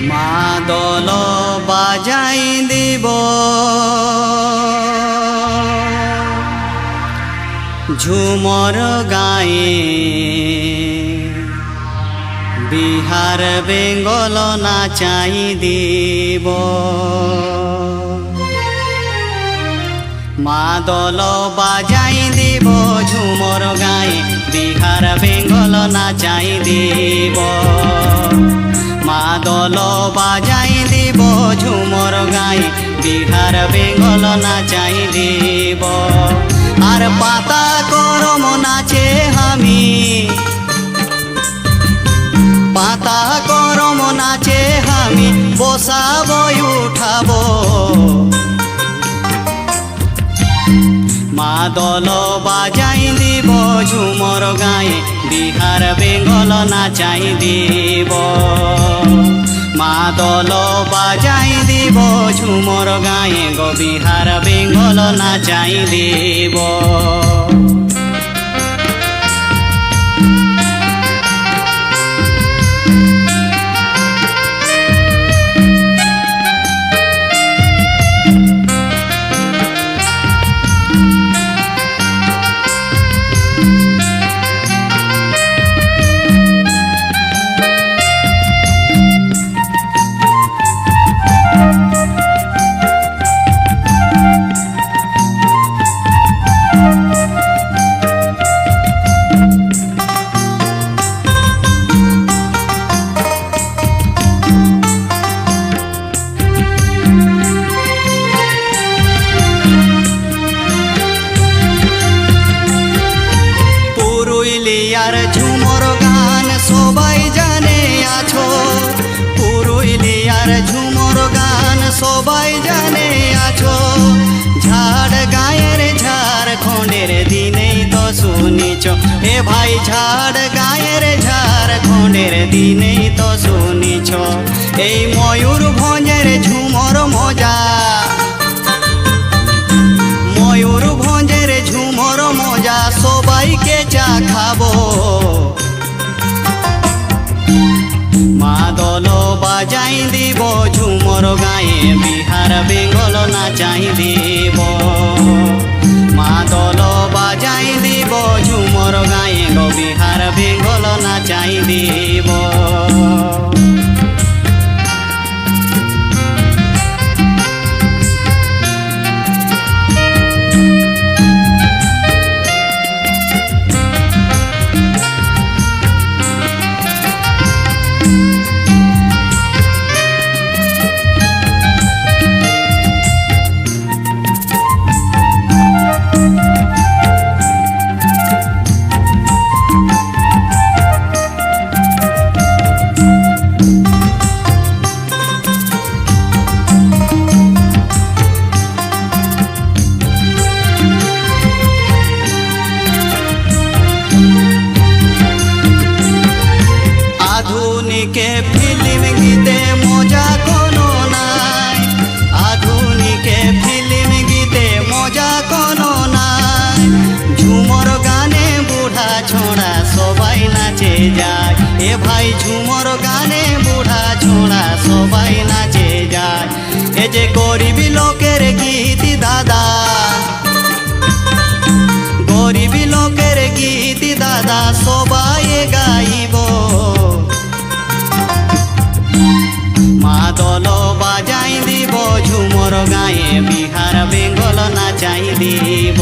মাদল বাজাই দিব ঝুমর গায়ে বিহার বেঙ্গল নাচাই দিব মাদল বাজাই দিব ঝুমর গায়ে বিহার বেঙ্গল নাচাই দিব মাদল বাজাই দিব ঝুমর গায়ে বিহার বেঙ্গল নাচাই দিব আর পাতা করম নাচে আমি পাতা করম নাচে আমি বসাবো উঠাবো মাদল বাজাই দিব ঝুমর গায়ে বিহার বেঙ্গল নাচাই দিব মাদল বাজাই দিব ঝুমর গায়ে গো বিহার বেঙ্গল নাচাই দিব পুরুলিয়ার ঝুমর গান সবাই জানে আছো পুরুলিয়ার ঝুমর গান সবাই জানে আছো ঝাড় গায়ের ঝাড়খণ্ডের দিনেই তো শুনিছ এ ভাই ঝাড় গায়ের ঝাড়খণ্ডের দিনেই তো শুনিছ এই ময়ূরভঞ্জের ঝুমর মজা ময়ূরভঞ্জের ঝুমর মজা সবাইকে চা খাবো মাদল বাজাই দিব ঝুমর গায়ে বিহার বেঙ্গল নাচাই দিব মাদল বাজাই দিব ঝুমর গায়ে গো বিহার বেঙ্গল নাচাই দিব আধুনিকে ফিল্ম গীতে মজা কোনো নাই আধুনিকে ফিল্ম গীতে মজা কোনো নাই ঝুমর গানে বুড়া ছোড়া সবাই নাচে যায় এ ভাই ঝুমর গানে বুড়া ছোড়া সবাই নাচে যায় এ যে গরিব লোকের গীত দাদা গরিব লোকের গীত দাদা সবাই গাইব মাদল বাজাই দিব ঝুমর গায়ে বিহার বেঙ্গল নাচাই দিব।